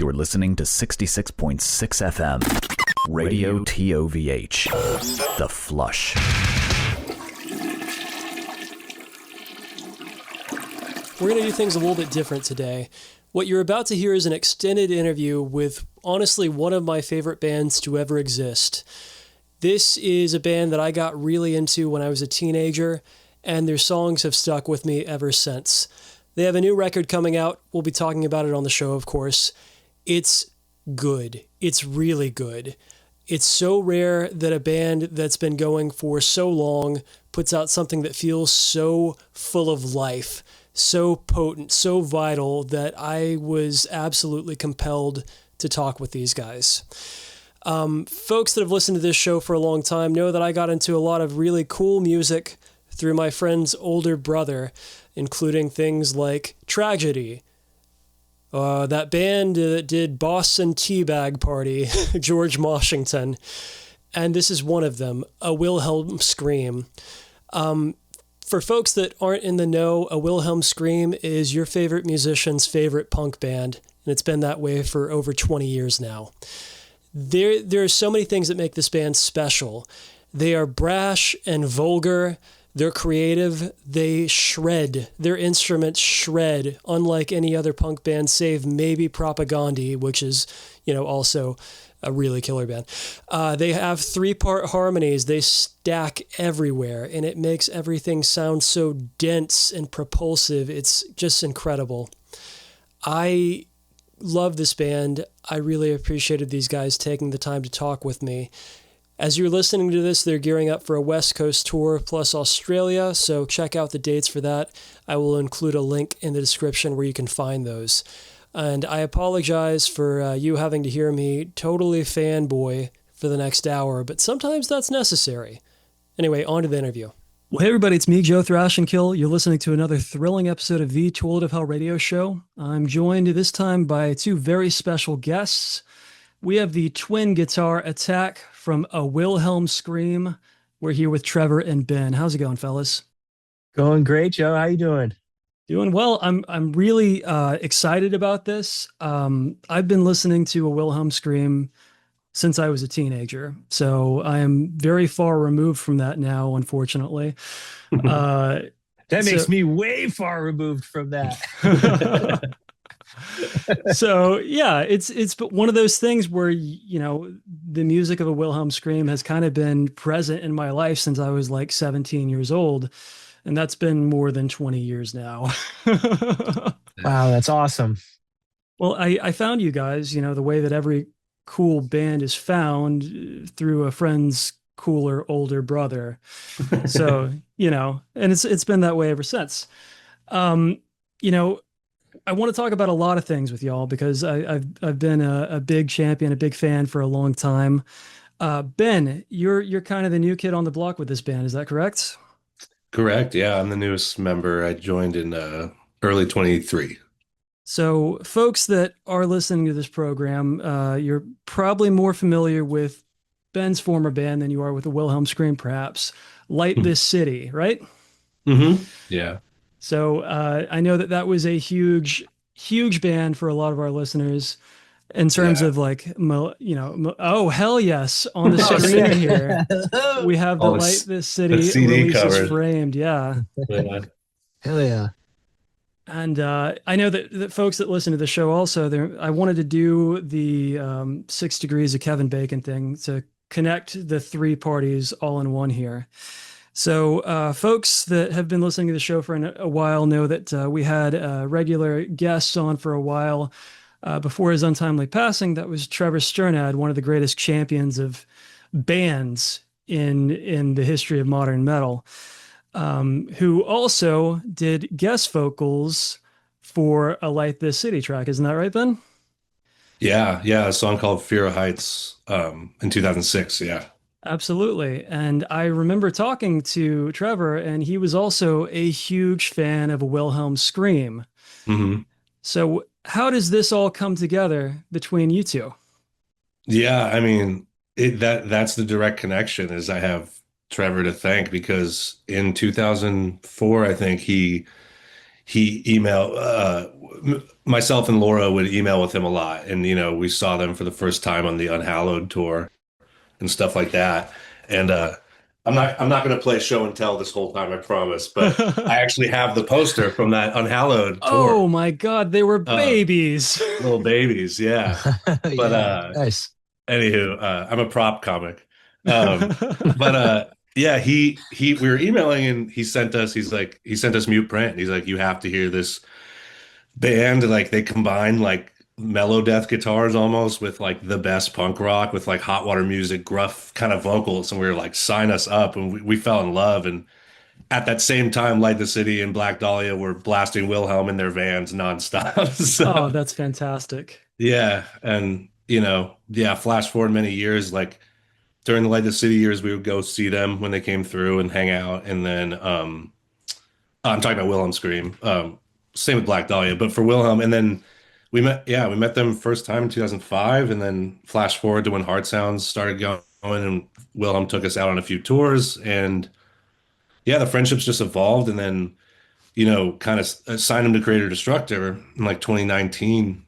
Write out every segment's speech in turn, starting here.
You're listening to 66.6 FM, Radio TOVH, The Flush. We're going to do things a little bit different today. What you're about to hear is an extended interview with, honestly, one of my favorite bands to ever exist. This is a band that I got really into when I was a teenager, and their songs have stuck with me ever since. They have a new record coming out. We'll be talking about it on the show, of course. It's good. It's really good. It's so rare that a band that's been going for so long puts out something that feels so full of life, so potent, so vital, that I was absolutely compelled to talk with these guys. Folks that have listened to this show for a long time know that I got into a lot of really cool music through my friend's older brother, including things like Tragedy, that band that did Boston Teabag Party, George Washington, and this is one of them, A Wilhelm Scream. For folks that aren't in the know, A Wilhelm Scream is your favorite musician's favorite punk band, and it's been that way for over 20 years now. There are so many things that make this band special. They are brash and vulgar. They're creative. They shred. Their instruments shred, unlike any other punk band, save maybe Propagandhi, which is, also a really killer band. They have 3-part harmonies. They stack everywhere, and it makes everything sound so dense and propulsive. It's just incredible. I love this band. I really appreciated these guys taking the time to talk with me. As you're listening to this, they're gearing up for a West Coast tour plus Australia, so check out the dates for that. I will include a link in the description where you can find those. And I apologize for you having to hear me totally fanboy for the next hour, but sometimes that's necessary. Anyway, on to the interview. Well, hey everybody, it's me, Joe Thrash and Kill. You're listening to another thrilling episode of the Toilet of Hell radio show. I'm joined this time by two very special guests. We have the twin guitar attack from A Wilhelm Scream. We're here with Trevor and Ben. How's it going, fellas? Going great, Joe. How you doing? Doing well. I'm really excited about this. I've been listening to A Wilhelm Scream since I was a teenager, so I am very far removed from that now, unfortunately. That makes me way far removed from that. So yeah, it's one of those things where, the music of A Wilhelm Scream has kind of been present in my life since I was like 17 years old. And that's been more than 20 years now. Wow, that's awesome. Well, I found you guys, the way that every cool band is found through a friend's cooler older brother. So, and it's been that way ever since. I want to talk about a lot of things with y'all because I've been a big champion, a big fan for a long time. Ben, you're kind of the new kid on the block with this band. Is that correct? Correct. Yeah, I'm the newest member. I joined in early 23. So folks that are listening to this program, you're probably more familiar with Ben's former band than you are with the Wilhelm Scream, perhaps. Light This City, right? Mm-hmm. Yeah. So I know that was a huge band for a lot of our listeners in terms of like, oh, hell yes. On the screen here, we have the Light This City releases covered. Framed. Yeah. Hell yeah. And I know that folks that listen to the show also, I wanted to do the 6 Degrees of Kevin Bacon thing to connect the 3 parties all in one here. So folks that have been listening to the show for a while know that we had regular guests on for a while before his untimely passing. That was Trevor Strnad, one of the greatest champions of bands in the history of modern metal, who also did guest vocals for a Light This City track. Isn't that right, Ben? Yeah, a song called Fear of Heights in 2006, yeah. Absolutely. And I remember talking to Trevor, and he was also a huge fan of A Wilhelm Scream. Mm-hmm. So how does this all come together between you two? Yeah, I mean, that's the direct connection is I have Trevor to thank because in 2004, I think he emailed, myself and Laura would email with him a lot, and we saw them for the first time on the Unhallowed tour and stuff like that. And I'm not going to play show and tell this whole time, I promise. But I actually have the poster from that Unhallowed tour. Oh my God, they were babies. Little babies, yeah. But nice. Anywho, I'm a prop comic. But yeah, we were emailing and he sent us mute print. He's like, you have to hear this band. Like they combine like mellow death guitars almost with like the best punk rock with like hot water music, gruff kind of vocals. And we were like, sign us up. And we fell in love. And at that same time, Light the City and Black Dahlia were blasting Wilhelm in their vans nonstop. So, oh, that's fantastic. yeah. And, flash forward many years, like during the Light the City years, we would go see them when they came through and hang out. And then I'm talking about Wilhelm Scream. Same with Black Dahlia, but for Wilhelm. And then we met them first time in 2005. And then flash forward to when Hard Sounds started going, and Wilhelm took us out on a few tours. And yeah, the friendships just evolved. And then, kind of signed him to Creator Destructor in like 2019.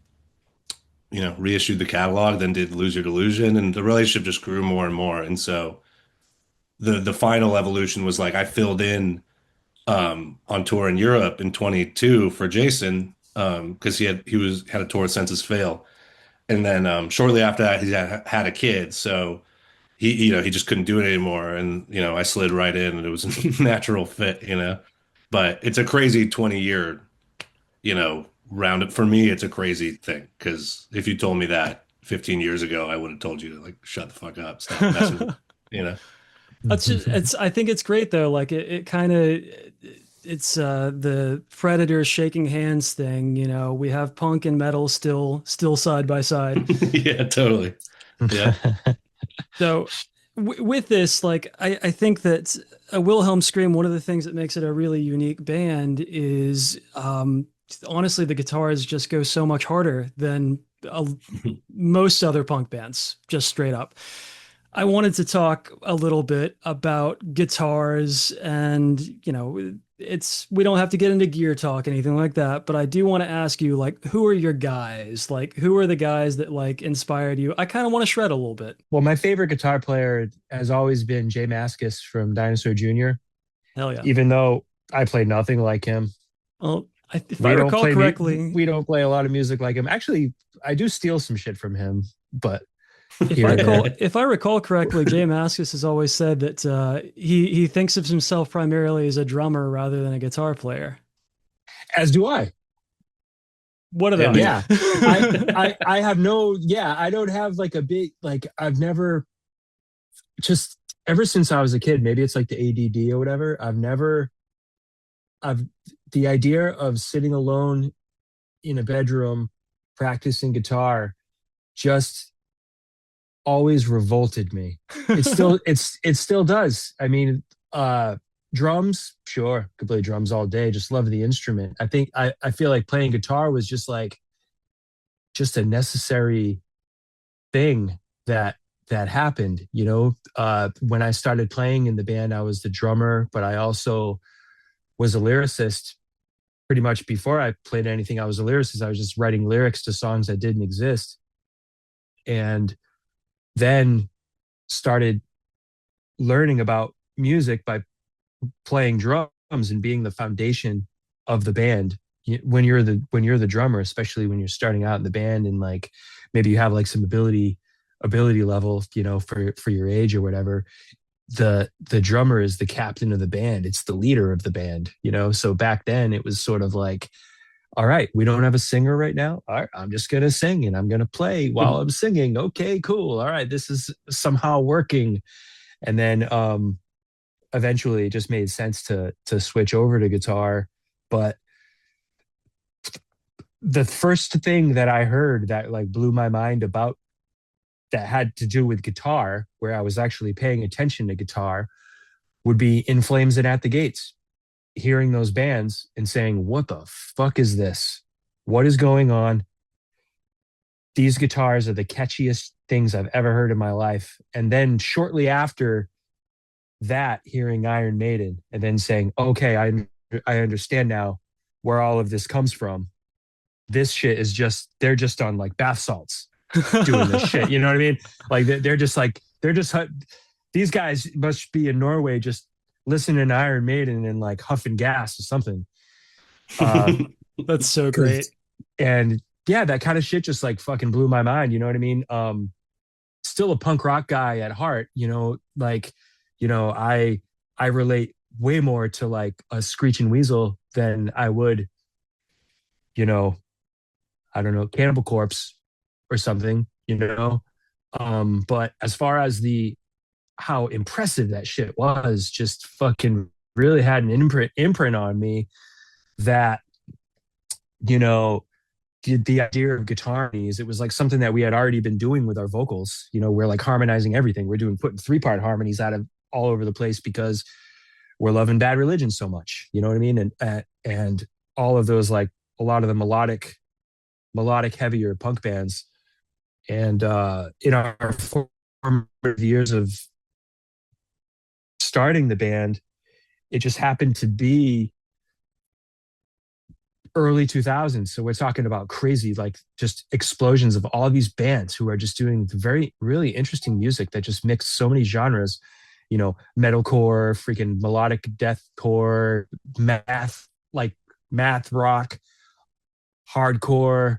Reissued the catalog, then did Lose Your Delusion, and the relationship just grew more and more. And so the final evolution was like I filled in on tour in Europe in 22 for Jason because he had a tour with Census Fail, and then shortly after that he had a kid, so he just couldn't do it anymore, and I slid right in, and it was a natural fit, but it's a crazy 20-year round up for me. It's a crazy thing because if you told me that 15 years ago, I would have told you to like shut the fuck up, stop messing with me, I think it's great though. Like it kind of it's the Predators shaking hands thing. We have punk and metal still side by side. Yeah, totally. Yeah. So with this, like I think that A Wilhelm Scream, one of the things that makes it a really unique band is honestly, the guitars just go so much harder than most other punk bands, just straight up. I wanted to talk a little bit about guitars, and we don't have to get into gear talk, anything like that, but I do want to ask you, like, who are your guys? Like, who are the guys that like inspired you? I kind of want to shred a little bit. Well, my favorite guitar player has always been Jay Mascis from Dinosaur Jr. Hell yeah. Even though I play nothing like him. Well, if I recall correctly, we don't play a lot of music like him. Actually, I do steal some shit from him, but if I recall correctly, Jay Mascis has always said that he thinks of himself primarily as a drummer rather than a guitar player. As do I. What are they? Yeah, I have no. Yeah, I don't have like a big like. I've never just ever since I was a kid. Maybe it's like the ADD or whatever. The idea of sitting alone in a bedroom practicing guitar just always revolted me. It still does. I mean, drums, sure, could play drums all day. Just love the instrument. I feel like playing guitar was just a necessary thing that happened. When I started playing in the band, I was the drummer, but I also was a lyricist. Pretty much before I played anything, I was a lyricist. I was just writing lyrics to songs that didn't exist. And then started learning about music by playing drums and being the foundation of the band. When you're the drummer, especially when you're starting out in the band, and like maybe you have like some ability level, for your age or whatever, the drummer is the captain of the band. It's the leader of the band, So back then it was sort of like, all right, we don't have a singer right now. All right, I'm just going to sing and I'm going to play while I'm singing. Okay, cool. All right, this is somehow working. And then eventually it just made sense to switch over to guitar. But the first thing that I heard that like blew my mind about that had to do with guitar, where I was actually paying attention to guitar, would be In Flames and At the Gates. Hearing those bands and saying, what the fuck is this? What is going on? These guitars are the catchiest things I've ever heard in my life. And then shortly after that, hearing Iron Maiden and then saying, okay, I understand now where all of this comes from. this shit is just, they're just on like bath salts doing this shit. You know what I mean? Like they're just these guys must be in Norway just listening to Iron Maiden and like huffing gas or something. That's so great. And yeah, that kind of shit just like fucking blew my mind. You know what I mean? Still a punk rock guy at heart, like, I relate way more to like a Screeching Weasel than I would, I don't know, Cannibal Corpse or something. But as far as how impressive that shit was, just fucking really had an imprint on me that, the idea of guitar harmonies, it was like something that we had already been doing with our vocals. We're like harmonizing everything. We're putting 3-part harmonies out of all over the place because we're loving Bad Religion so much. You know what I mean? And all of those, like a lot of the melodic heavier punk bands. And in our formative years of starting the band, it just happened to be early 2000s. So we're talking about crazy, like just explosions of all these bands who are just doing very, really interesting music that just mix so many genres, metalcore, freaking melodic deathcore, math rock, hardcore,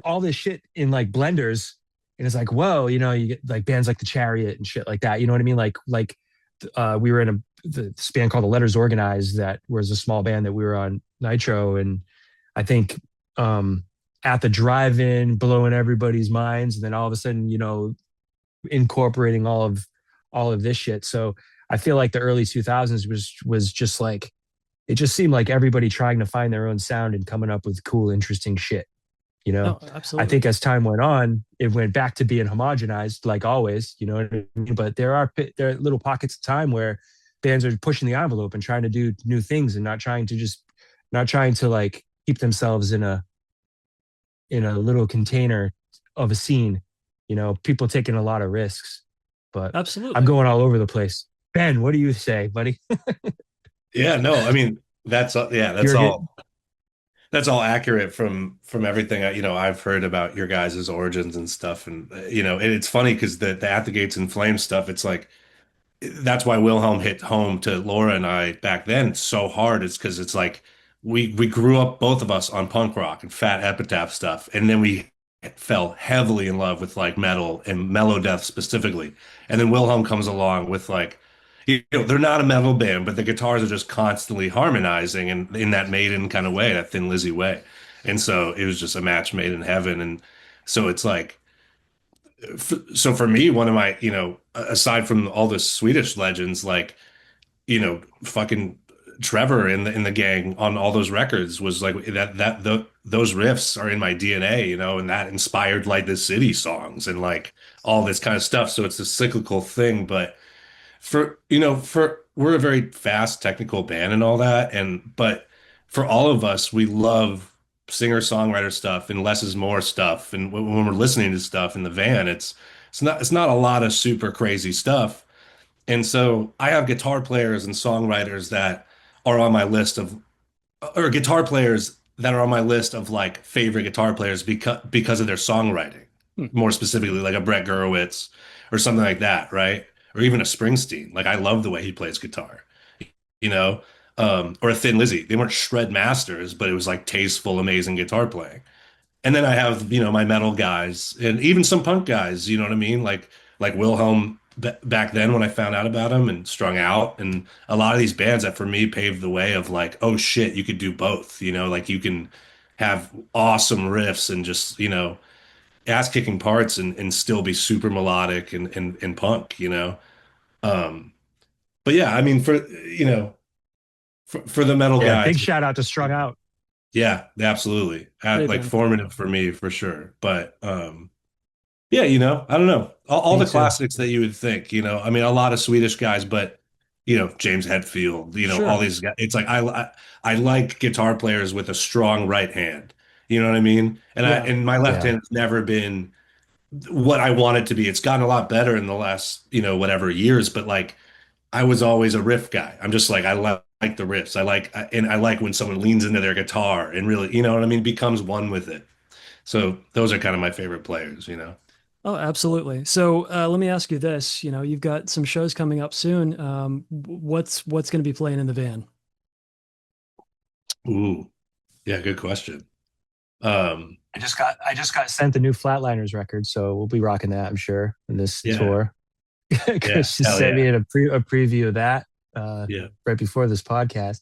all this shit in like blenders. And it's like, whoa, you get like bands like The Chariot and shit like that. You know what I mean? Like we were in this band called The Letters Organized that was a small band that we were on Nitro. And I think at the drive-in, blowing everybody's minds. And then all of a sudden, incorporating all of this shit. So I feel like the early 2000s was just like, it just seemed like everybody trying to find their own sound and coming up with cool, interesting shit. Oh, absolutely. I think as time went on, it went back to being homogenized, like always. You know what I mean? But there are little pockets of time where bands are pushing the envelope and trying to do new things and not trying to like keep themselves in a little container of a scene. People taking a lot of risks. But absolutely, I'm going all over the place. Ben, what do you say, buddy? Yeah, no, I mean that's all accurate from everything I've heard about your guys' origins and stuff. And and it's funny because the At the Gates in Flames stuff, it's like that's why Wilhelm hit home to Laura and I back then so hard. It's because it's like we grew up, both of us, on punk rock and Fat Epitaph stuff, and then we fell heavily in love with like metal and Melodeath specifically. And then Wilhelm comes along with like, they're not a metal band, but the guitars are just constantly harmonizing and in that Maiden kind of way, that Thin Lizzy way. And so it was just a match made in heaven. And so it's like, so for me, one of my, aside from all the Swedish legends, like, fucking Trevor in the gang on all those records was like those riffs are in my DNA, and that inspired like the City songs and like all this kind of stuff. So it's a cyclical thing, but we're a very fast technical band and all that. But for all of us, we love singer-songwriter stuff and less is more stuff. And when we're listening to stuff in the van, it's not a lot of super crazy stuff. And so I have guitar players and songwriters that are on my list or guitar players that are on my list of like favorite guitar players because of their songwriting, more specifically like a Brett Gurewitz or something like that, right? Or even a Springsteen. Like I love the way he plays guitar, or a Thin Lizzy. They weren't shred masters, but it was like tasteful, amazing guitar playing. And then I have, my metal guys and even some punk guys, you know what I mean? Like Wilhelm back then when I found out about him, and Strung Out, and a lot of these bands that for me paved the way of like, oh shit, you could do both, like you can have awesome riffs and just, ass kicking parts and still be super melodic and punk, But yeah, I mean, for the metal guys, big shout out to Strung Out. Yeah, absolutely. Like formative for me for sure. But yeah, I don't know. All the classics that you would think, I mean, a lot of Swedish guys, but James Hetfield, Sure. All these guys. It's like I like guitar players with a strong right hand. You know what I mean? And my left hand has never been what I want it to be. It's gotten a lot better in the last, whatever years, but like I was always a riff guy. I'm just like, I like the riffs. I like when someone leans into their guitar and really, you know what I mean, becomes one with it. So those are kind of my favorite players, you know. Oh, absolutely. So let me ask you this. You know, you've got some shows coming up soon. What's going to be playing in the van? Ooh, yeah, good question. Um, I just got sent the new Flatliners record, so we'll be rocking that, I'm sure, in this Yeah. tour. Yeah, Chris just hell sent yeah. me a preview of that Yeah. right before this podcast.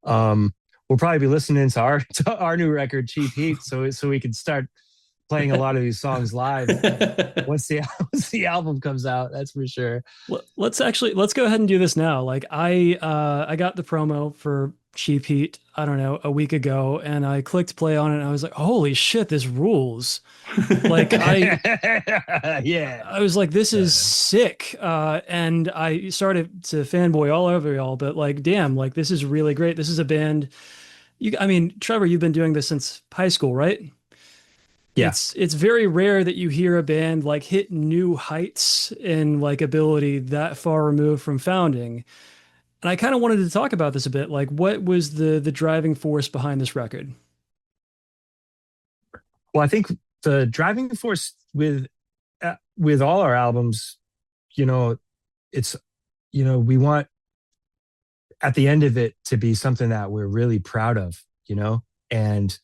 We'll probably be listening to our to our new record, Cheap Heat, so we can start playing a lot of these songs live once the once the album comes out. That's for sure. Let's go ahead and do this now. Like I got the promo for Cheap Heat, I don't know, a week ago, and I clicked play on it and I was like, holy shit, this rules. Like Yeah. I was like, this is sick. And I started to fanboy all over y'all, but like, damn, like this is really great. This is a band. I mean, Trevor, you've been doing this since high school, right? Yeah. It's very rare that you hear a band like hit new heights in like ability that far removed from founding. And I kind of wanted to talk about this a bit. Like, what was the driving force behind this record? Well, I think the driving force with all our albums, you know, it's, you know, we want at the end of it to be something that we're really proud of, you know, and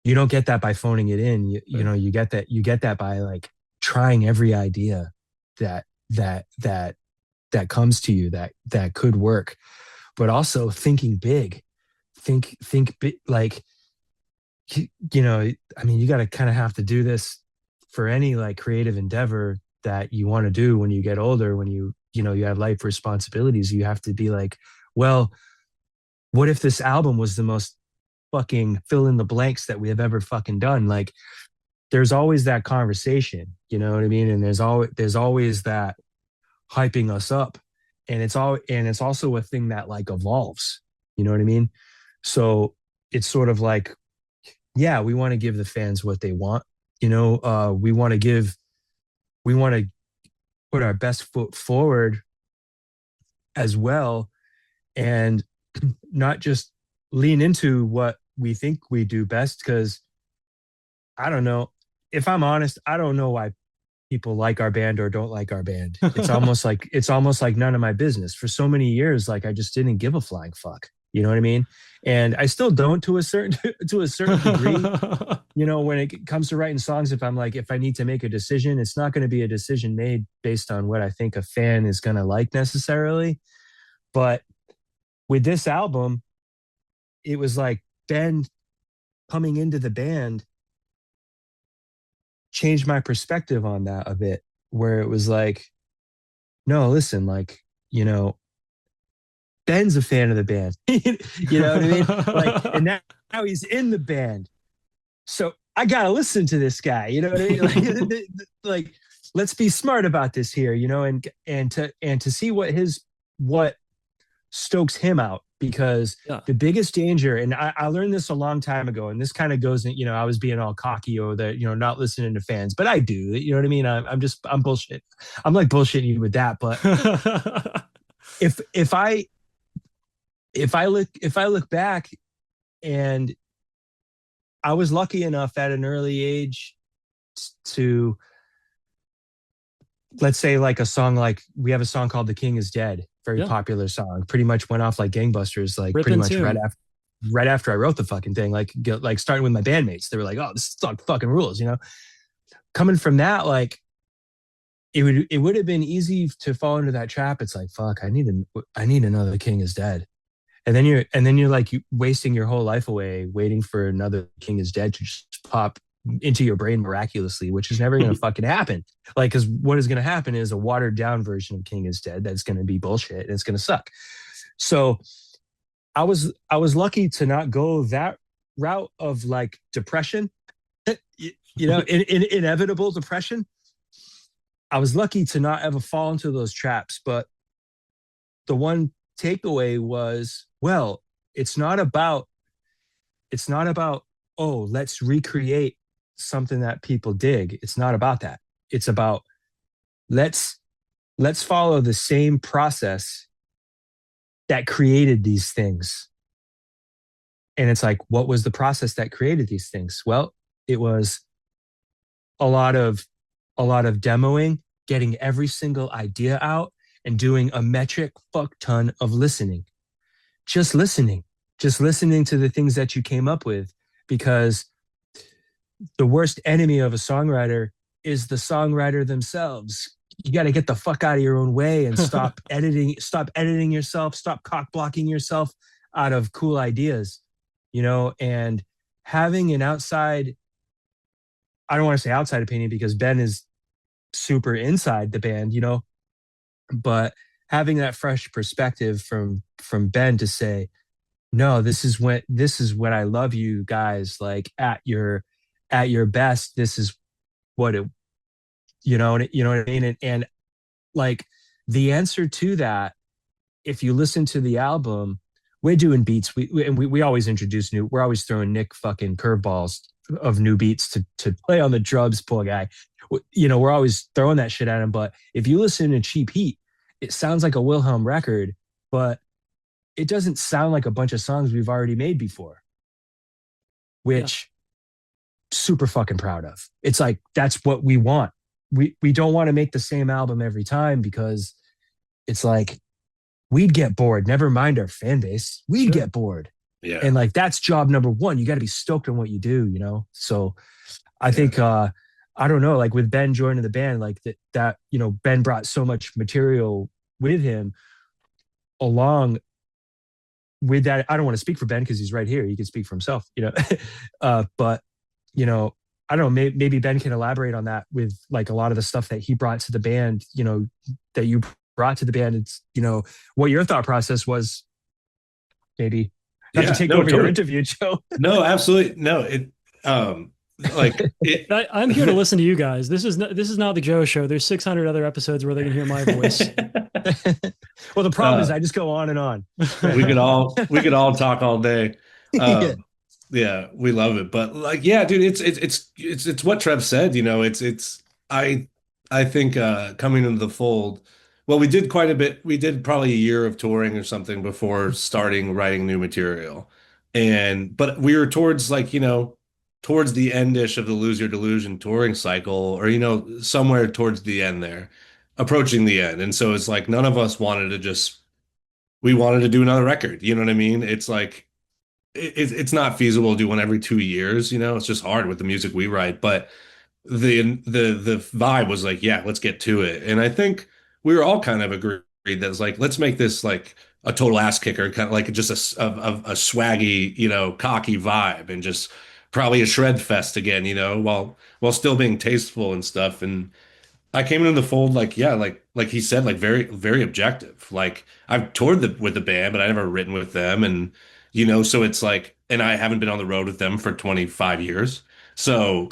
you don't get that by phoning it in. You know, you get that by like trying every idea that comes to you that could work, but also thinking big, think big, like, you know, I mean, you got to kind of have to do this for any like creative endeavor that you want to do when you get older, when you know, you have life responsibilities. You have to be like, well, what if this album was the most fucking fill in the blanks that we have ever fucking done? Like, there's always that conversation, you know what I mean? And there's always that hyping us up, and it's also a thing that like evolves, you know what I mean? So it's sort of like, yeah, we want to give the fans what they want, you know. We want to put our best foot forward as well, and not just lean into what we think we do best. Because I don't know, if I'm honest, I don't know why people like our band or don't like our band. It's almost like none of my business. For so many years, like I just didn't give a flying fuck. You know what I mean? And I still don't to a certain degree. You know, when it comes to writing songs, if I need to make a decision, it's not going to be a decision made based on what I think a fan is going to like necessarily. But with this album, it was like Ben coming into the band changed my perspective on that a bit, where it was like, no, listen, like, you know, Ben's a fan of the band. You know what I mean? Like, and now he's in the band. So I gotta listen to this guy. You know what I mean? Like, let's be smart about this here, you know, and to see what stokes him out. Because the biggest danger, and I learned this a long time ago, and this kind of goes in, you know, I was being all cocky or you know, not listening to fans, but I do, you know what I mean? I'm bullshit. I'm like bullshitting you with that. But if I look back, and I was lucky enough at an early age to, let's say, like a song, like we have a song called "The King Is Dead," very popular song, pretty much went off like gangbusters, like pretty much right after I wrote the fucking thing, like starting with my bandmates. They were like, "Oh, this song fucking rules," you know. Coming from that, like it would have been easy to fall into that trap. It's like, fuck, I need another King Is Dead. And then you're like wasting your whole life away waiting for another King Is Dead to just pop into your brain miraculously, which is never going to fucking happen. Like, because what is going to happen is a watered down version of King Is Dead that's going to be bullshit and it's going to suck. So I was lucky to not go that route of like depression, you know, in inevitable depression. I was lucky to not ever fall into those traps. But the one takeaway was, well, it's not about, oh, let's recreate something that people dig. It's not about that. It's about, let's let's follow the same process that created these things. And it's like, what was the process that created these things? Well, it was a lot of demoing, getting every single idea out, and doing a metric fuck ton of listening. Just listening to the things that you came up with, because the worst enemy of a songwriter is the songwriter themselves. You got to get the fuck out of your own way and stop editing yourself, stop cock blocking yourself out of cool ideas, you know, and having an outside, I don't want to say outside opinion because Ben is super inside the band, you know, but having that fresh perspective from Ben to say, no, this is when I love you guys, like at your best, this is what it, you know what I mean? And like the answer to that, if you listen to the album, we're doing beats. We always introduce we're always throwing Nick fucking curveballs of new beats to play on the drums, poor guy. You know, we're always throwing that shit at him. But if you listen to Cheap Heat, it sounds like a Wilhelm record, but it doesn't sound like a bunch of songs we've already made before, which super fucking proud of. It's like, that's what we want. We don't want to make the same album every time because it's like, we'd get bored. Never mind our fan base. We'd get bored. Yeah. And like, that's job number one. You got to be stoked on what you do, you know? So I think, I don't know, like with Ben joining the band, like that, you know, Ben brought so much material with him along with that. I don't want to speak for Ben because he's right here. He can speak for himself, you know, but you know, I don't know, maybe Ben can elaborate on that with like a lot of the stuff that he brought to the band, you know, that you brought to the band. It's, you know, what your thought process was, maybe. Not to take over your interview, Joe. No, absolutely. No, I'm here to listen to you guys. This is not the Joe show. There's 600 other episodes where they can hear my voice. Well, the problem is I just go on and on. we could all talk all day. Yeah, we love it. But like, yeah, dude, it's what Trev said, you know, I think coming into the fold, well, we did quite a bit. We did probably a year of touring or something before starting writing new material. But we were towards like, you know, towards the endish of the Lose Your Delusion touring cycle, or, you know, somewhere towards the end there, approaching the end. And so it's like, none of us wanted to we wanted to do another record. You know what I mean? It's like, it's not feasible to do one every 2 years, you know, it's just hard with the music we write. But the vibe was like, yeah, let's get to it. And I think we were all kind of agreed that it's like, let's make this like a total ass kicker, kind of like just a swaggy, you know, cocky vibe, and just probably a shred fest again, you know, while still being tasteful and stuff. And I came into the fold like, yeah, like he said, like very, very objective. Like I've toured with the band, but I never written with them. And, you know, so it's like, and I haven't been on the road with them for 25 years. So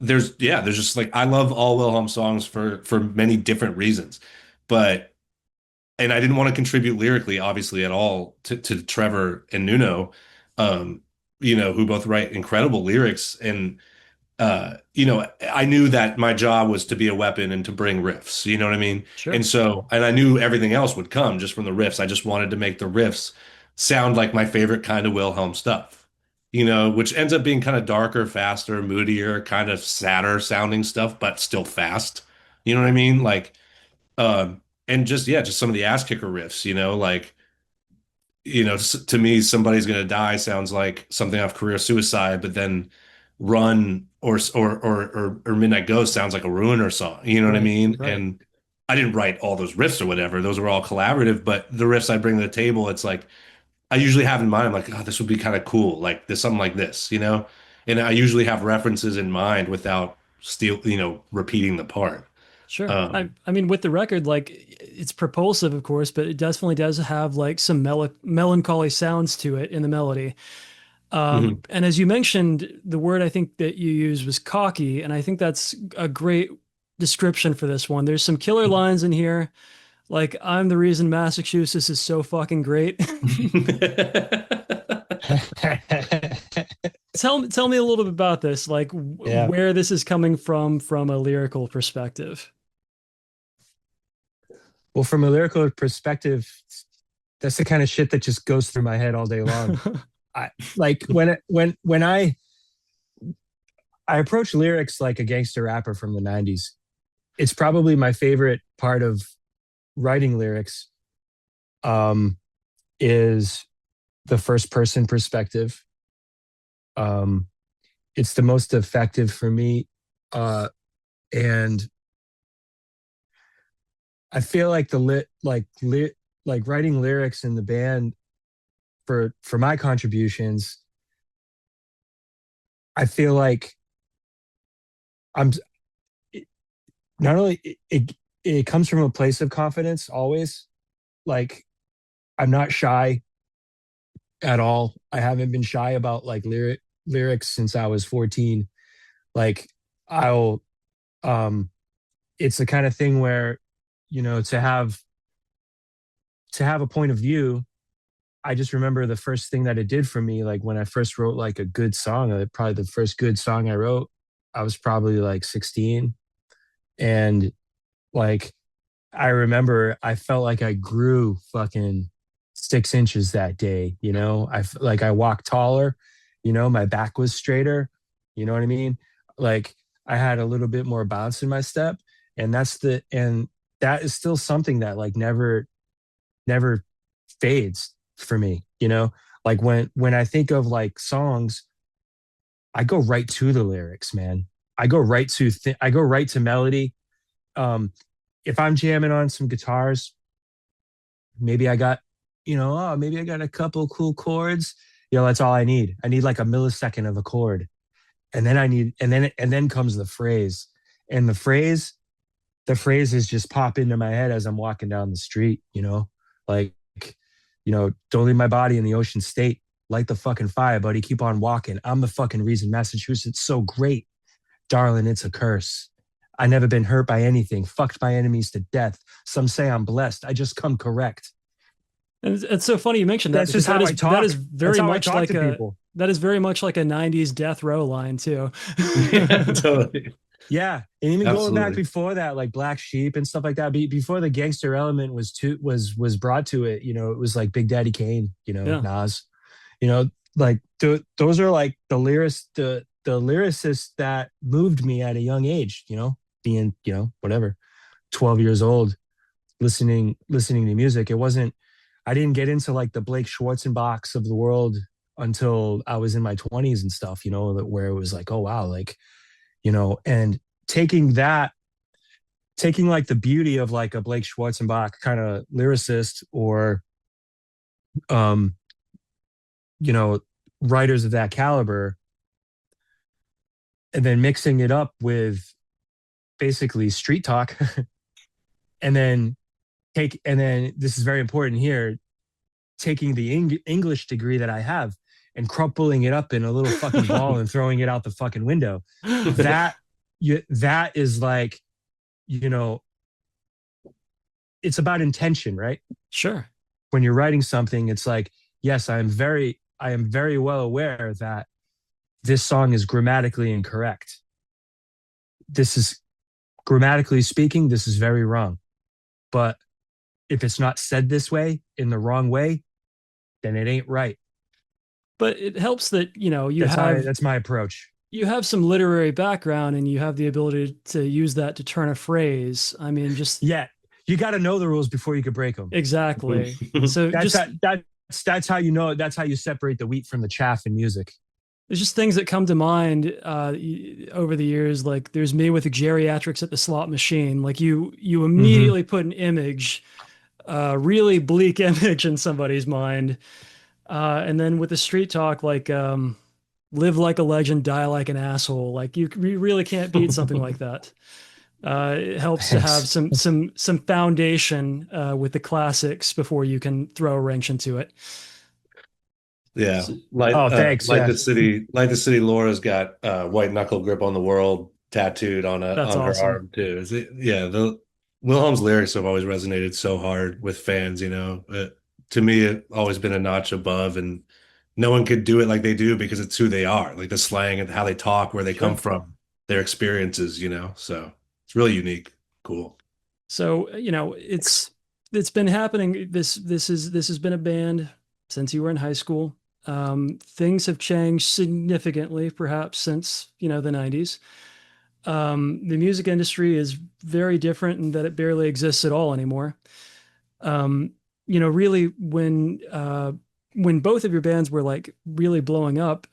there's just like, I love all Wilhelm songs for many different reasons, and I didn't want to contribute lyrically, obviously, at all to Trevor and Nuno, you know, who both write incredible lyrics. And, you know, I knew that my job was to be a weapon and to bring riffs, you know what I mean? Sure. And so, and I knew everything else would come just from the riffs. I just wanted to make the riffs sound like my favorite kind of Wilhelm stuff, you know, which ends up being kind of darker, faster, moodier, kind of sadder sounding stuff, but still fast. You know what I mean? Like, and just some of the ass kicker riffs, you know, like, you know, to me, Somebody's Gonna Die sounds like something off Career Suicide, but then Run or Midnight Ghost sounds like a Ruiner song. You know what I mean? Right. And I didn't write all those riffs or whatever. Those were all collaborative, but the riffs I bring to the table, it's like, I usually have in mind, I'm like, oh, this would be kind of cool. Like there's something like this, you know? And I usually have references in mind without repeating the part. Sure. I mean, with the record, like it's propulsive, of course, but it definitely does have like some melancholy sounds to it in the melody. And as you mentioned, the word I think that you used was cocky. And I think that's a great description for this one. There's some killer lines in here. Like, I'm the reason Massachusetts is so fucking great. Tell me a little bit about this, like where this is coming from a lyrical perspective. Well, from a lyrical perspective, that's the kind of shit that just goes through my head all day long. I like when I approach lyrics like a gangster rapper from the 90s. It's probably my favorite part of writing lyrics, is the first person perspective. It's the most effective for me. And I feel like like writing lyrics in the band for my contributions, I feel like I'm not only it comes from a place of confidence always. Like, I'm not shy at all. I haven't been shy about like lyrics since I was 14. Like, I'll it's the kind of thing where, you know, to have a point of view. I just remember the first thing that it did for me, like when I first wrote like a good song, probably the first good song I wrote, I was probably like 16. And like, I remember I felt like I grew fucking 6 inches that day. You know, I walked taller, you know, my back was straighter. You know what I mean? Like, I had a little bit more bounce in my step. And that is still something that like never fades for me, you know. Like when I think of like songs, I go right to the lyrics, man. I go right to melody. If I'm jamming on some guitars, maybe I got, you know, maybe I got a couple cool chords. You know, that's all I need. I need like a millisecond of a chord. And then comes the phrase. And the phrases just pop into my head as I'm walking down the street, you know, like, you know, don't leave my body in the ocean state. Light the fucking fire, buddy. Keep on walking. I'm the fucking reason Massachusetts so great. Darling, it's a curse. I never been hurt by anything. Fucked my enemies to death. Some say I'm blessed. I just come correct. And it's so funny you mentioned that. That's just how I talk. That is very much like people. That is very much like a 90s death row line too. Yeah, totally. Yeah, and even going back before that, like Black Sheep and stuff like that. Before the gangster element was brought to it, you know, it was like Big Daddy Kane, you know, yeah. Nas, you know, like those are like the lyricists that moved me at a young age. You know, being, you know, whatever, 12 years old, listening to music. I didn't get into like the Blake Schwarzenbachs of the world until I was in my 20s and stuff. You know, where it was like, oh wow, like. You know, and taking like the beauty of like a Blake Schwarzenbach kind of lyricist, or, you know, writers of that caliber, and then mixing it up with basically street talk, and then this is very important here, taking the English degree that I have and crumpling it up in a little fucking ball and throwing it out the fucking window. That is like, you know, it's about intention, right? Sure. When you're writing something, it's like, yes, I am very well aware that this song is grammatically incorrect. This is, grammatically speaking, this is very wrong. But if it's not said this way, in the wrong way, then it ain't right. But it helps that, you know, that's my approach. You have some literary background and you have the ability to use that to turn a phrase. I mean, just. Yeah. You got to know the rules before you can break them. Exactly. So that's how you know, that's how you separate the wheat from the chaff in music. There's just things that come to mind over the years. Like there's me with the geriatrics at the slot machine. Like you immediately put an image, really bleak image in somebody's mind. And then with the street talk, like live like a legend, die like an asshole. Like you really can't beat something like that. It helps to have some foundation with the classics before you can throw a wrench into it. Yeah, thanks. Like the city. Laura's got white knuckle grip on the world tattooed on awesome. Her arm too. The Wilhelm's lyrics have always resonated so hard with fans. You know. To me, it's always been a notch above, and no one could do it like they do because it's who they are, like the slang and how they talk, where they come from, their experiences, you know, so it's really unique. Cool. So, you know, it's it's been happening. This has been a band since you were in high school. Things have changed significantly, perhaps since, the 90s. The music industry is very different in that it barely exists at all anymore. Really, when both of your bands were like really blowing up,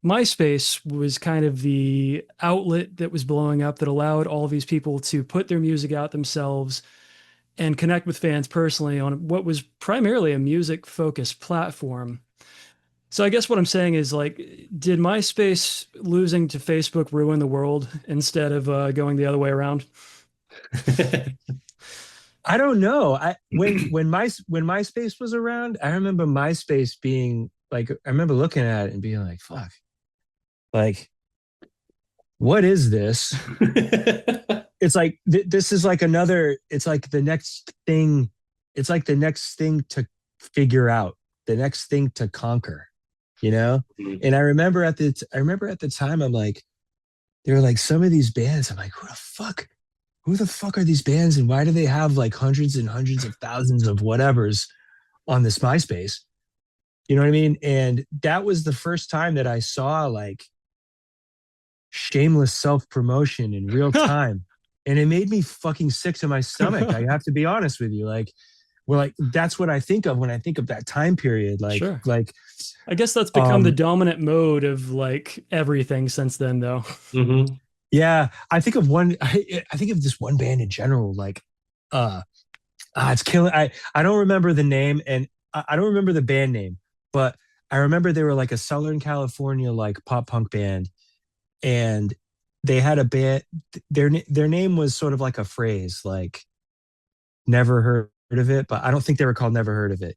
MySpace was kind of the outlet that was blowing up that allowed all of these people to put their music out themselves and connect with fans personally on what was primarily a music focused platform. So I guess what I'm saying is, like, did MySpace losing to Facebook ruin the world instead of going the other way around? I don't know. When MySpace was around, I remember MySpace being like, I remember looking at it and being like, fuck, like, what is this? It's like, this is like another, it's like the next thing. It's like the next thing to figure out, the next thing to conquer, Mm-hmm. And I remember at the time, I'm like, there were like some of these bands. I'm like, who the fuck are these bands? And why do they have like hundreds and hundreds of thousands of whatevers on this MySpace? You know what I mean? And that was the first time that I saw like shameless self-promotion in real time. And it made me fucking sick to my stomach. I have to be honest with you. Like, well, like that's what I think of when I think of that time period. Like, sure. Like, I guess that's become the dominant mode of like everything since then, though. Mm-hmm. Yeah, I think of this one band in general. Like, it's killing. I don't remember the name, and I don't remember the band name, but I remember they were like a Southern California like pop punk band, and they had a band. Their name was sort of like a phrase, like "Never heard of it," but I don't think they were called "Never Heard of It."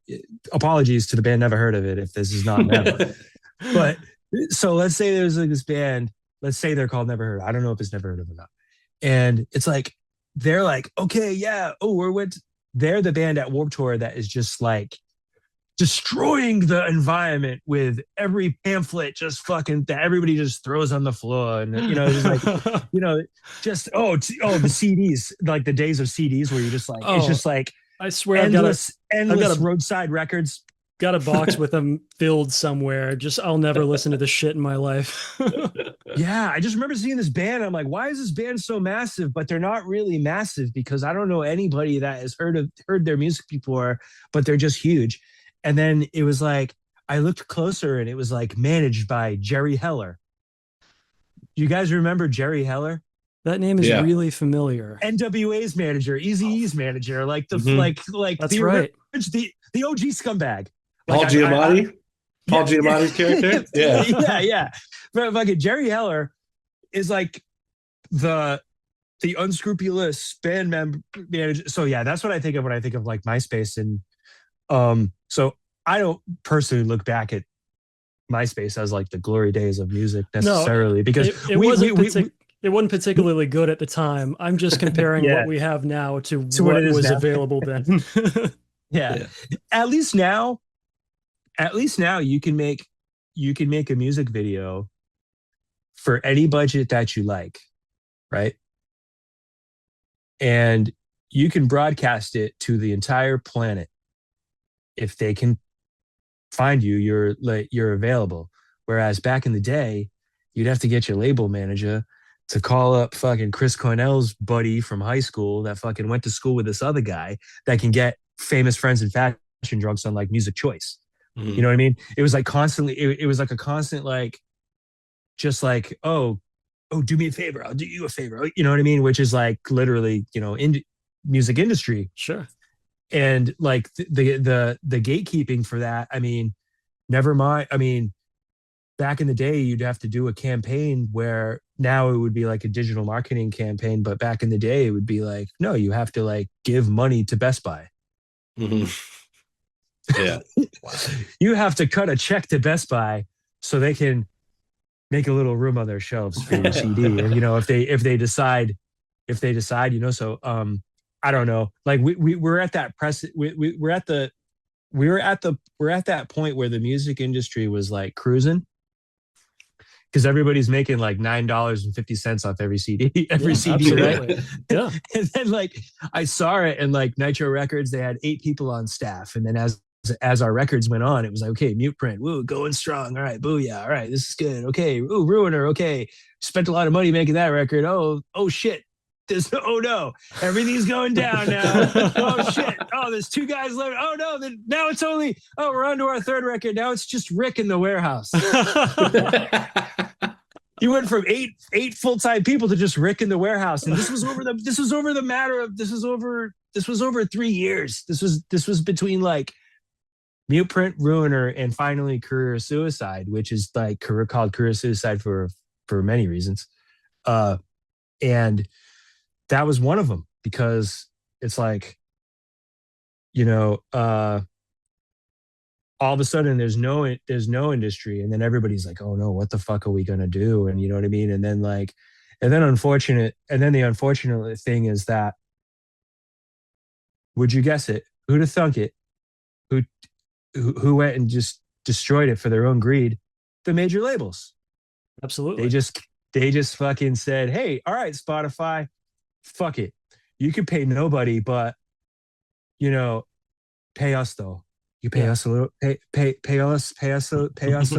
Apologies to the band "Never Heard of It" if this is not them. But so let's say there's like this band. Let's say they're called Never Heard. I don't know if it's Never Heard of or not. And it's like, they're like, okay, yeah. Oh, they're the band at Warped Tour that is just like destroying the environment with every pamphlet just fucking that everybody just throws on the floor. And, just like, the CDs, like the days of CDs where you're just like, it's just like, I swear endless roadside records. Got a box with them filled somewhere. Just, I'll never listen to this shit in my life. Yeah, I just remember seeing this band. I'm like, why is this band so massive? But they're not really massive because I don't know anybody that has heard their music before, but they're just huge. And then it was like, I looked closer and it was like managed by Jerry Heller. You guys remember Jerry Heller? That name is really familiar. NWA's manager, Eazy-E's manager, like the That's right. The OG scumbag. Paul Giamatti? Paul Giamatti's character? Yeah. Yeah. But fucking Jerry Heller is like the unscrupulous band manager. So yeah, that's what I think of when I think of like MySpace. And so I don't personally look back at MySpace as like the glory days of music necessarily, because it wasn't particularly good at the time. I'm just comparing what we have now to what was available then. Yeah. At least now you can make a music video for any budget that you like, right? And you can broadcast it to the entire planet. If they can find you, you're available. Whereas back in the day, you'd have to get your label manager to call up fucking Chris Cornell's buddy from high school that fucking went to school with this other guy that can get Famous Friends and Fashion Drunks on like Music Choice. Mm-hmm. You know what I mean? It was like constantly, it was like a constant, like, just like, oh, do me a favor, I'll do you a favor. You know what I mean? Which is like literally, in music industry. Sure. And like the gatekeeping for that, I mean, never mind. I mean, back in the day, you'd have to do a campaign where now it would be like a digital marketing campaign. But back in the day, it would be like, no, you have to like give money to Best Buy. Mm-hmm. Yeah. You have to cut a check to Best Buy so they can make a little room on their shelves for your CD. And, if they decide, so, I don't know, like we're at that we're at that point where the music industry was like cruising. because everybody's making like $9.50 off every CD, absolutely. right? Yeah. And then like I saw it, and like Nitro Records, they had 8 people on staff, and then as our records went on, it was like, okay, Mute Print, woo, going strong. All right, booyah. All right, this is good. Okay, ooh, Ruiner. Okay, spent a lot of money making that record. Oh shit. Oh no, everything's going down now. Oh shit. Oh, there's 2 guys left. Oh no, now it's only. Oh, we're on to our 3rd record. Now it's just Rick in the warehouse. You went from eight full-time people to just Rick in the warehouse, and this was over 3 years. This was between like Mute Print, Ruiner, and finally Career Suicide, which is like called Career Suicide for many reasons. And that was one of them, because it's like, all of a sudden there's no industry, and then everybody's like, oh no, what the fuck are we gonna do? And you know what I mean? And then the unfortunate thing is that, would you guess it? Who'd have thunk it? Who went and just destroyed it for their own greed? The major labels. Absolutely. They just fucking said, hey, all right, Spotify, fuck it. You can pay nobody, but pay us though. You pay us a little, pay us a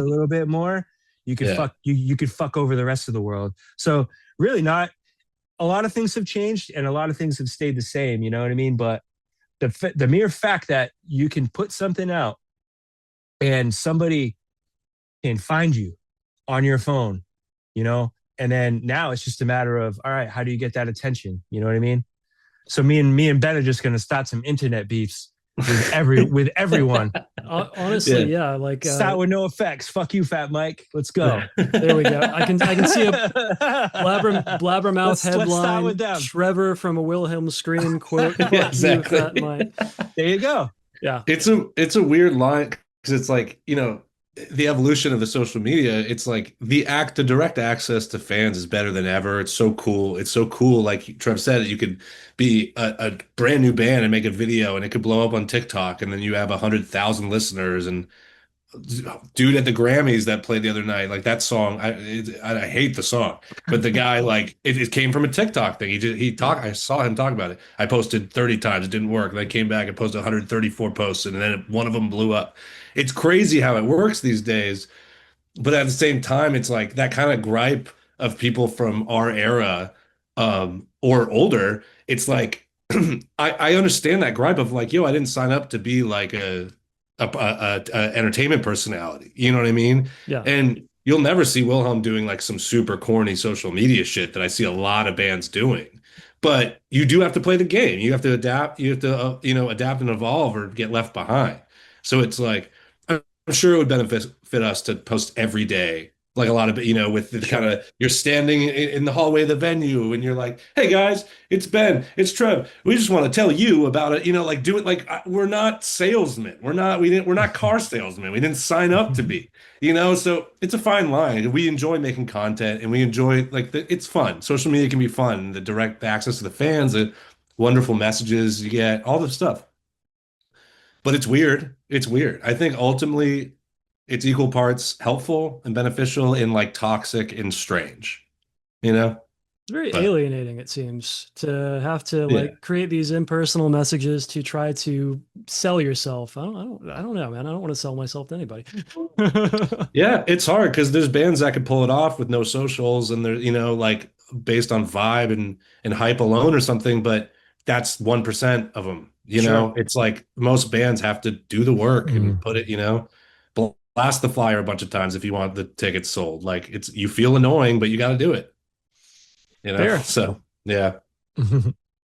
little bit more. You could fuck you could fuck over the rest of the world. So really, not a lot of things have changed, and a lot of things have stayed the same. You know what I mean? But the mere fact that you can put something out and somebody can find you on your phone, and then now it's just a matter of, all right, how do you get that attention? You know what I mean? So me and Ben are just going to start some internet beefs with everyone. Honestly, yeah. Like start with no effects. Fuck you, Fat Mike. Let's go. There we go. I can see a blabbermouth headline. Let's start with them. Trevor from A Wilhelm Scream quote. Yeah, exactly. You, Fat Mike. There you go. Yeah. It's a weird line, because it's like, the evolution of the social media. It's like the direct access to fans is better than ever. It's so cool. Like Trev said, you could be a brand new band and make a video, and it could blow up on TikTok, and then you have 100,000 listeners. And dude at the Grammys that played the other night, like that song, I hate the song, but the guy, like it came from a TikTok thing. I saw him talk about it. I posted 30 times, it didn't work. And I came back and posted 134 posts, and then one of them blew up. It's crazy how it works these days. But at the same time, it's like that kind of gripe of people from our era, or older. It's like, I understand that gripe of like, yo, I didn't sign up to be like a entertainment personality. You know what I mean? Yeah. And you'll never see Wilhelm doing like some super corny social media shit that I see a lot of bands doing. But you do have to play the game. You have to adapt. You have to, adapt and evolve, or get left behind. So it's like, I'm sure it would benefit us to post every day, like a lot of, with the kind of, you're standing in the hallway of the venue, and you're like, hey guys, it's Ben, it's Trev. We just want to tell you about it. Like do it. Like we're not salesmen. We're not car salesmen. We didn't sign up to be, so it's a fine line. We enjoy making content, and we enjoy it's fun. Social media can be fun. The direct access to the fans, the wonderful messages you get, all the stuff. But it's weird. I think ultimately it's equal parts helpful and beneficial, and like toxic and strange, It's very alienating, it seems, to have to create these impersonal messages to try to sell yourself. I don't know, man. I don't want to sell myself to anybody. Yeah, it's hard, because there's bands that could pull it off with no socials, and they're, like based on vibe and hype alone or something, but that's 1% of them. Sure. It's like most bands have to do the work and put it, blast the flyer a bunch of times if you want the tickets sold. Like you feel annoying, but you got to do it. Fair. So yeah.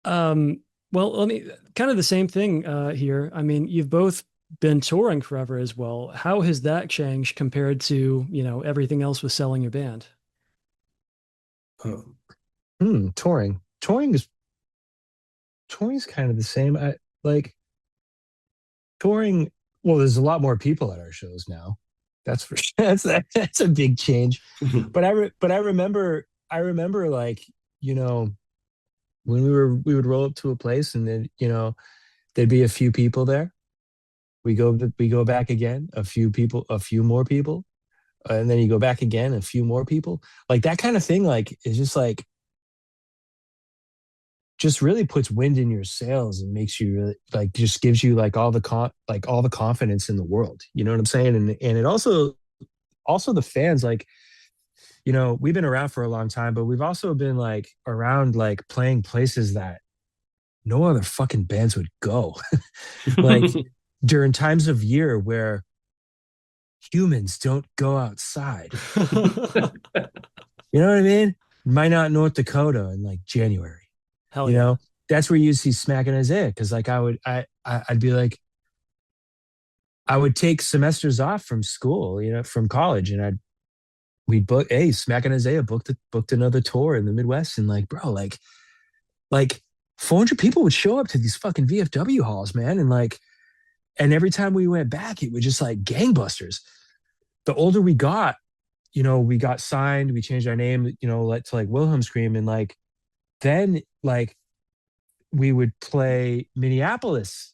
Well, let me kind of the same thing here. I mean, you've both been touring forever as well. How has that changed compared to, everything else with selling your band? Touring is kind of the same. Touring. Well, there's a lot more people at our shows now. That's for sure. That's a big change. But I remember like, when we would roll up to a place, and then, there'd be a few people there. We go back again, a few more people. and then you go back again, a few more people, like that kind of thing, like is just like just really puts wind in your sails and makes you really, like just gives you like all the confidence in the world. You know what I'm saying? And it also the fans, like, you know, we've been around for a long time, but we've also been like around like playing places that no other fucking bands would go. Like during times of year where humans don't go outside. You know what I mean? Minot, North Dakota in like January. Hell You yeah. know, that's where you'd see Smacking Isaiah. Cause like I'd be like, I would take semesters off from school, you know, from college, and we'd book, hey, Smacking Isaiah booked another tour in the Midwest. And like, bro, like 400 people would show up to these fucking VFW halls, man. And every time we went back, it was just like gangbusters. The older we got, you know, we got signed, we changed our name, you know, to like Wilhelm Scream. And like, then like we would play Minneapolis,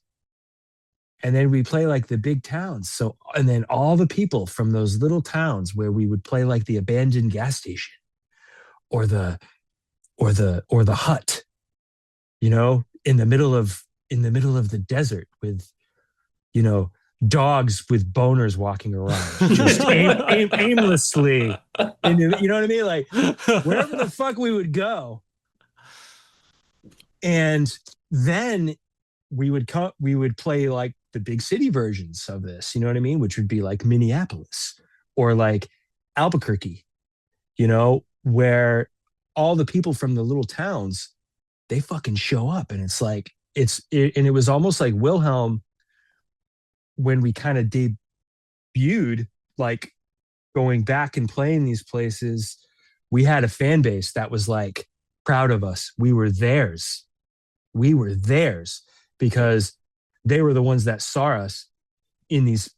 and then we play like the big towns. So, and then all the people from those little towns where we would play like the abandoned gas station or the hut, you know, in the middle of the desert with, you know, dogs with boners walking around just aimlessly. You know what I mean? Like wherever the fuck we would go. And then we would play like the big city versions of this, you know what I mean? Which would be like Minneapolis or like Albuquerque, you know, where all the people from the little towns, they fucking show up. And it's like, and it was almost like Wilhelm, when we kind of debuted, like going back and playing these places, we had a fan base that was like proud of us. We were theirs because they were the ones that saw us in these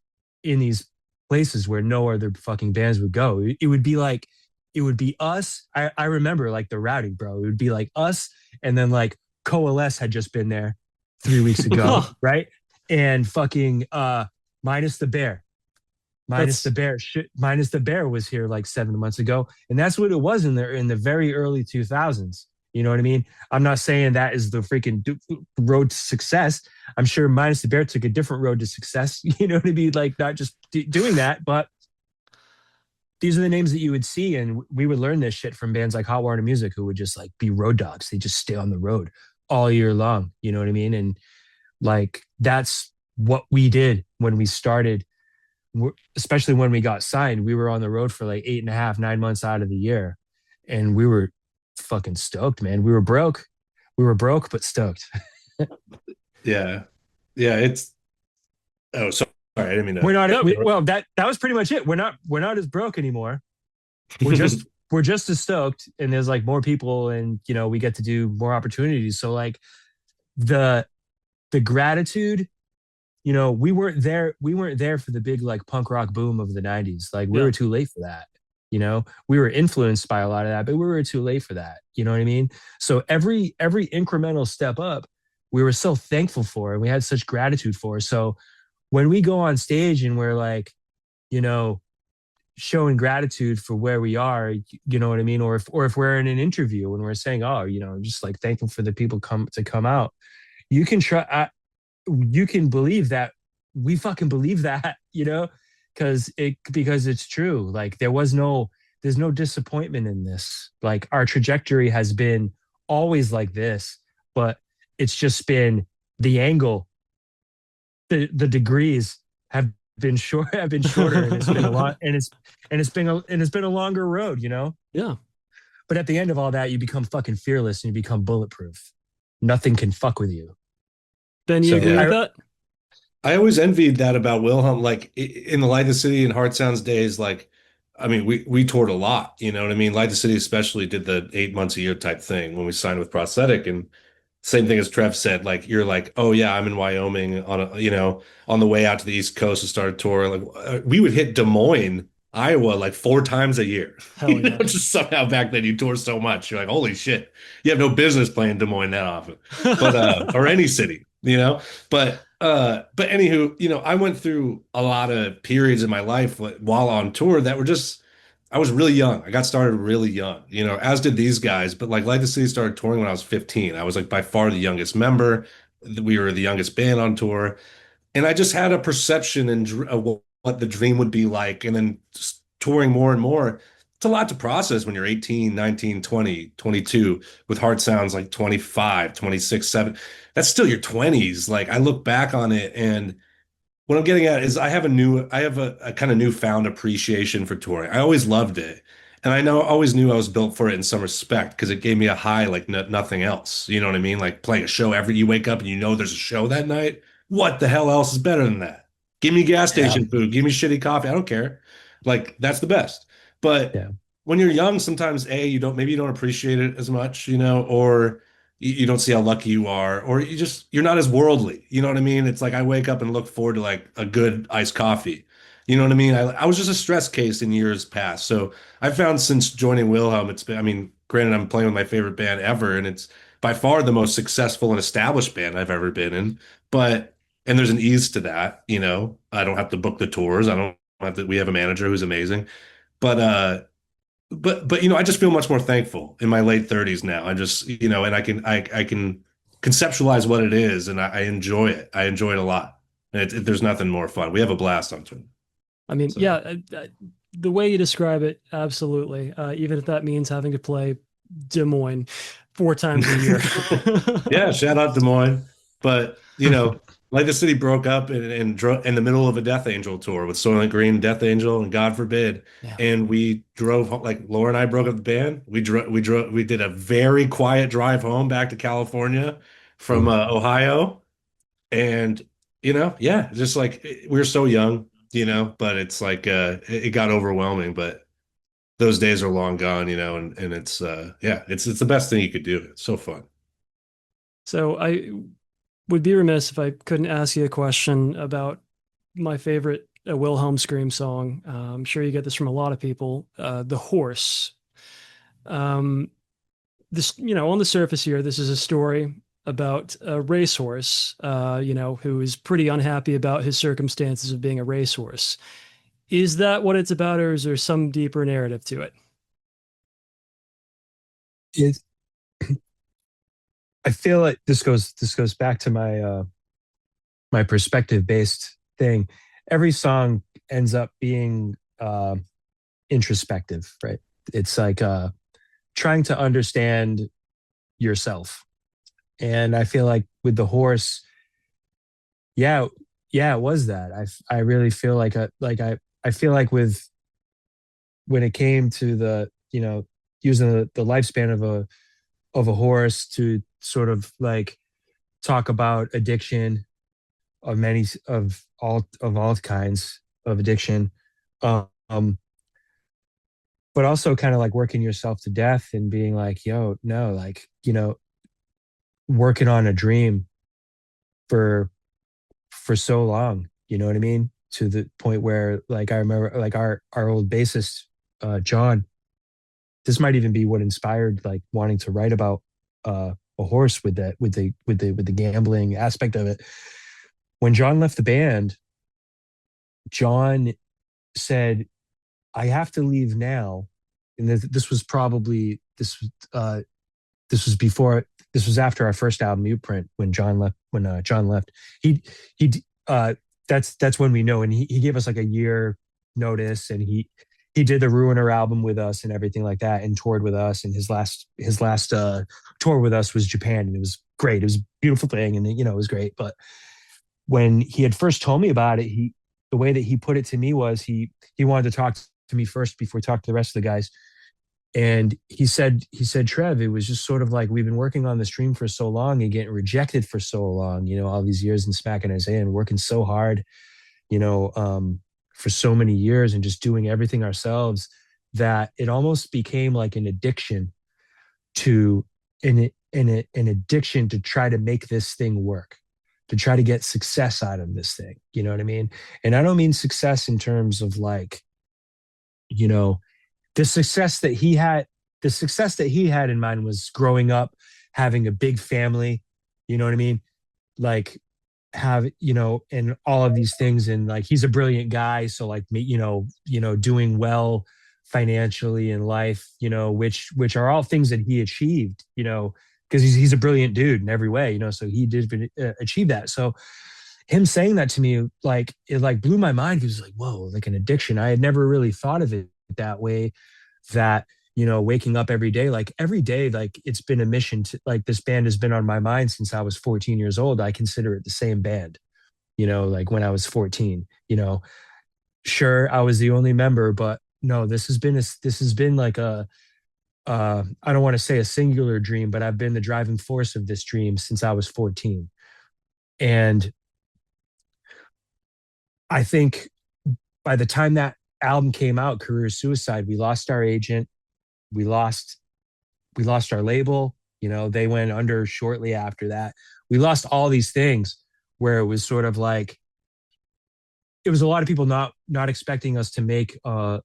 places where no other fucking bands would go. It would be us. I remember like the Rowdy, bro. It would be like us, and then like Coalesce had just been there 3 weeks ago, right? And fucking Minus the Bear. Minus the Bear was here like 7 months ago, and that's what it was in the very early 2000s. You know what I mean? I'm not saying that is the freaking road to success. I'm sure Minus the Bear took a different road to success. You know what I mean? Like not just doing that, but these are the names that you would see. And we would learn this shit from bands like Hot Water Music, who would just like be road dogs. They just stay on the road all year long. You know what I mean? And like, that's what we did when we started, especially when we got signed. We were on the road for like 8.5, 9 months out of the year. And we were fucking stoked, man. We were broke, but stoked. Yeah. It's, oh, sorry. I didn't mean to. We're not, well, that was pretty much it. We're not as broke anymore. We're just as stoked. And there's like more people, and, you know, we get to do more opportunities. So like the gratitude, you know, we weren't there for the big like punk rock boom of the 90s. Like we were too late for that. You know, we were influenced by a lot of that, but we were too late for that. You know what I mean? So every incremental step up, we were so thankful for, and we had such gratitude for. So when we go on stage and we're like, you know, showing gratitude for where we are, you know what I mean? Or if we're in an interview and we're saying, oh, you know, just like thankful for the people come out, you can you can believe that we fucking believe that, you know, because it's true. Like there's no disappointment in this. Like our trajectory has been always like this, but it's just been the angle, the degrees have been shorter, and it's been a lot, and it's been a longer road, you know? Yeah. But at the end of all that, you become fucking fearless and you become bulletproof. Nothing can fuck with you. Ben, you agree with that? I always envied that about Wilhelm. Like in the Light the City and Hard Sounds days, like, I mean, we toured a lot, you know what I mean? Light the City especially did the 8 months a year type thing when we signed with Prosthetic. And same thing as Trev said, like, you're like, oh yeah, I'm in Wyoming on the way out to the East Coast to start a tour. Like we would hit Des Moines, Iowa, like 4 times a year. Hell yeah. Just somehow back then you tour so much. You're like, holy shit, you have no business playing Des Moines that often, but or any city, you know. But But anywho, I went through a lot of periods in my life while on tour that were just, I was really young. I got started really young, as did these guys. But like Light the City started touring when I was 15. I was like by far the youngest member. We were the youngest band on tour. And I just had a perception of what the dream would be like. And then just touring more and more. It's a lot to process when you're 18, 19, 20, 22 with hard sounds like 25, 26, 7. That's still your 20s. Like I look back on it, and what I'm getting at is I have a kind of newfound appreciation for touring. I always loved it. And always knew I was built for it in some respect because it gave me a high like nothing else. You know what I mean? Like playing a show you wake up and there's a show that night. What the hell else is better than that? Give me gas station food. Give me shitty coffee. I don't care. Like that's the best. But when you're young, sometimes maybe you don't appreciate it as much, or you don't see how lucky you are, or you're not as worldly. You know what I mean? It's like I wake up and look forward to like a good iced coffee. You know what I mean? I was just a stress case in years past. So I found since joining Wilhelm, granted, I'm playing with my favorite band ever, and it's by far the most successful and established band I've ever been in. And there's an ease to that, I don't have to book the tours. I don't have to, we have a manager who's amazing. But I just feel much more thankful in my late 30s now. I just, and I can conceptualize what it is, and I enjoy it. I enjoy it a lot. And there's nothing more fun. We have a blast on tour. I mean, the way you describe it, absolutely. Even if that means having to play Des Moines 4 times a year. Yeah, shout out Des Moines. But, Like the City broke up in the middle of a Death Angel tour with Soylent Green, Death Angel, and God Forbid. Yeah. And we drove, like Laura and I broke up the band. We did a very quiet drive home back to California from Ohio. And, just like we were so young, but it's like it got overwhelming. But those days are long gone, and it's it's the best thing you could do. It's so fun. So I would be remiss if I couldn't ask you a question about my favorite A Wilhelm Scream song. I'm sure you get this from a lot of people. The Horse. This, on the surface here, this is a story about a racehorse, who is pretty unhappy about his circumstances of being a racehorse. Is that what it's about, or is there some deeper narrative to it? I feel like this goes back to my my perspective based thing. Every song ends up being introspective, right? It's like trying to understand yourself. And I feel like with The Horse, it was that. I really feel like I feel like when it came to the using the lifespan of a horse to sort of like talk about addiction of all kinds of addiction, but also kind of like working yourself to death and being like, working on a dream for so long, you know what I mean? To the point where like I remember like our old bassist John, this might even be what inspired like wanting to write about a horse with the gambling aspect of it. When John left the band, John said, "I have to leave now." And this was after our first album, Uprint, when John left. That's when we know, and he gave us like a year notice, and he did the Ruiner album with us and everything like that, and toured with us. And his last tour with us was Japan, and it was great. It was a beautiful thing, and it was great. But when he had first told me about it, the way that he put it to me was he wanted to talk to me first before he talked to the rest of the guys. And he said, Trev, it was just sort of like, we've been working on this dream for so long and getting rejected for so long, all these years and smacking Isaiah and working so hard, for so many years and just doing everything ourselves, that it almost became like an addiction to an addiction to try to make this thing work, to try to get success out of this thing. You know what I mean? And I don't mean success in terms of like, the success that he had in mind was growing up, having a big family. You know what I mean? Like have, and all of these things. And like, he's a brilliant guy. So like me, doing well financially in life, which are all things that he achieved, because he's a brilliant dude in every way, so he did achieve that. So him saying that to me, like, it like blew my mind. He was like, whoa, like an addiction. I had never really thought of it that way, that, waking up every day, like it's been a mission to, like, this band has been on my mind since I was 14 years old. I consider it the same band, like when I was 14, sure, I was the only member, but no, this has been like I don't want to say a singular dream, but I've been the driving force of this dream since I was 14. And I think by the time that album came out, Career Suicide, we lost our agent, we lost our label, they went under shortly after that. We lost all these things where it was sort of like, it was a lot of people not expecting us to make a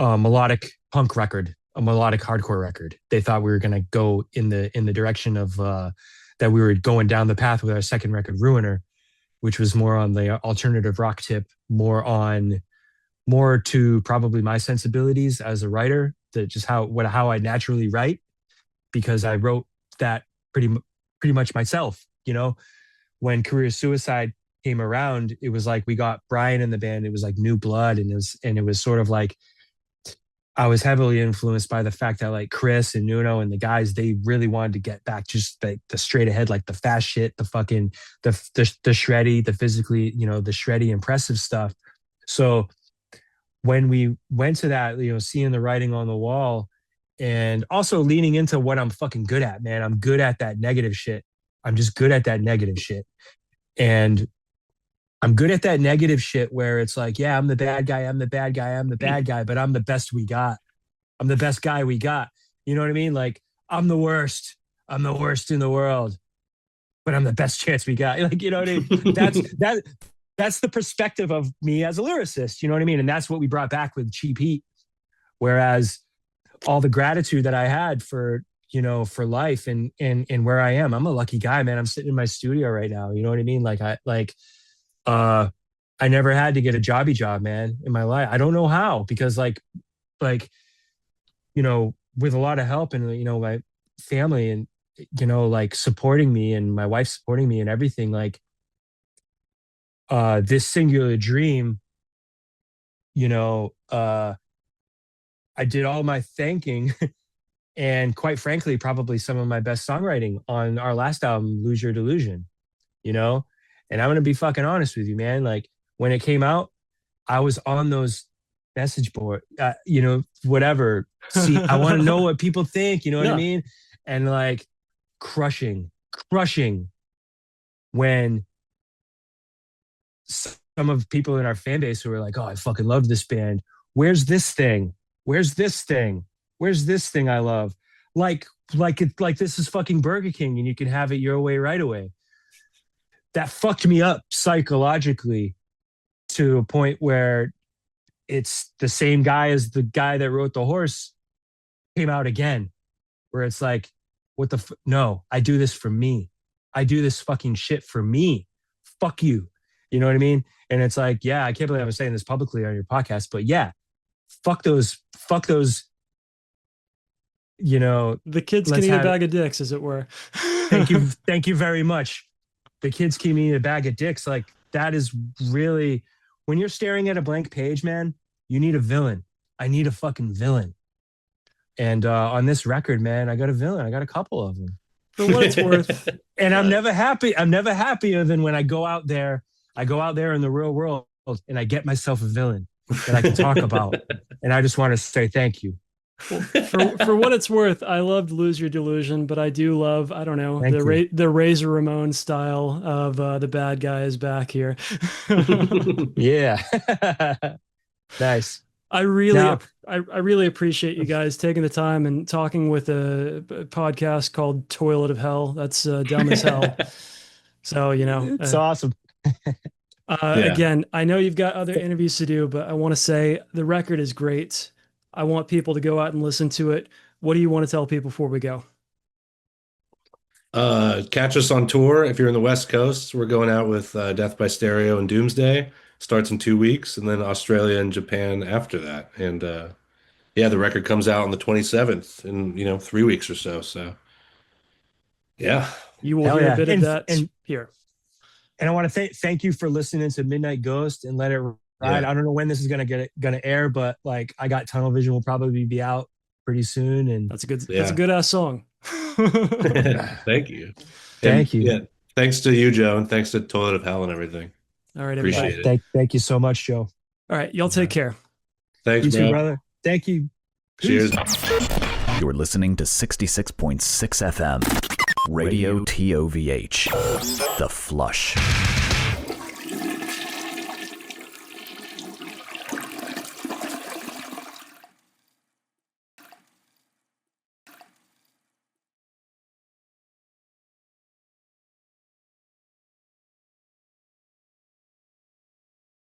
melodic punk record, a melodic hardcore record. They thought we were going to go in the direction of that we were going down the path with our second record, Ruiner, which was more on the alternative rock tip, more to probably my sensibilities as a writer, that just how I naturally write, because I wrote that pretty much myself. When Career Suicide came around, it was like we got Brian in the band. It was like new blood, and it was sort of like, I was heavily influenced by the fact that like Chris and Nuno and the guys, they really wanted to get back just the straight ahead, like the fast shit, the fucking the shreddy, the physically, the shreddy impressive stuff. So when we went to that, seeing the writing on the wall, and also leaning into what I'm fucking good at, man. I'm good at that negative shit. I'm just good at that negative shit. And I'm good at that negative shit where it's like, yeah, I'm the bad guy, but I'm the best we got. I'm the best guy we got. You know what I mean? Like, I'm the worst in the world, but I'm the best chance we got. Like, you know what I mean? That's the perspective of me as a lyricist. You know what I mean? And that's what we brought back with Cheap Heat. Whereas all the gratitude that I had for life and where I am, I'm a lucky guy, man. I'm sitting in my studio right now. You know what I mean? I never had to get a jobby job, man, in my life. I don't know how, because with a lot of help and, my family and, supporting me, and my wife supporting me and everything, this singular dream, I did all my thanking and, quite frankly, probably some of my best songwriting on our last album, Lose Your Delusion, And I'm going to be fucking honest with you, man. Like, when it came out, I was on those message board, whatever. See, I want to know what people think, what I mean? And like crushing when some of people in our fan base who were like, oh, I fucking love this band. Where's this thing? Where's this thing? Where's this thing I love? Like this is fucking Burger King and you can have it your way right away. That fucked me up psychologically to a point where it's the same guy as the guy that wrote The Horse came out again, where it's like, no, I do this for me. I do this fucking shit for me. Fuck you. You know what I mean? And it's like, yeah, I can't believe I'm saying this publicly on your podcast, but yeah, fuck those, the kids can eat a bag of dicks, as it were. Thank you very much. The kids can eat a bag of dicks. Like, that is really, when you're staring at a blank page, man, you need a villain. I need a fucking villain. And on this record, man, I got a villain. I got a couple of them. For what it's worth. And I'm never happy. I'm never happier than when I go out there in the real world and I get myself a villain that I can talk about. And I just want to say thank you. Well, for what it's worth, I loved Lose Your Delusion, but I do love, I don't know, the Razor Ramon style of the bad guy is back here. Yeah. Nice. I really appreciate you guys taking the time and talking with a podcast called Toilet of Hell. That's dumb as hell. So, it's awesome. Again, I know you've got other interviews to do, but I want to say the record is great. I want people to go out and listen to it. What do you want to tell people before we go? Catch us on tour if you're in the West Coast. We're going out with Death by Stereo and Doomsday. Starts in 2 weeks, and then Australia and Japan after that. And yeah, the record comes out on the 27th in 3 weeks or so. So yeah, You will Hell hear yeah. a bit of And- that and- here. And I want to thank you for listening to Midnight Ghost and Let It Ride. Yeah. I don't know when this is gonna air, but like I got Tunnel Vision will probably be out pretty soon. And That's a good. Yeah. That's a good ass song. thank you. Thank you. Yeah, thanks to you, Joe, and thanks to Toilet of Hell and everything. All right, Appreciate everybody. it. thank you so much, Joe. All right, y'all take care. Thanks, You too, bro. brother. Thank you. Cheers. You're listening to 66.6 FM. Radio TOVH. The Flush.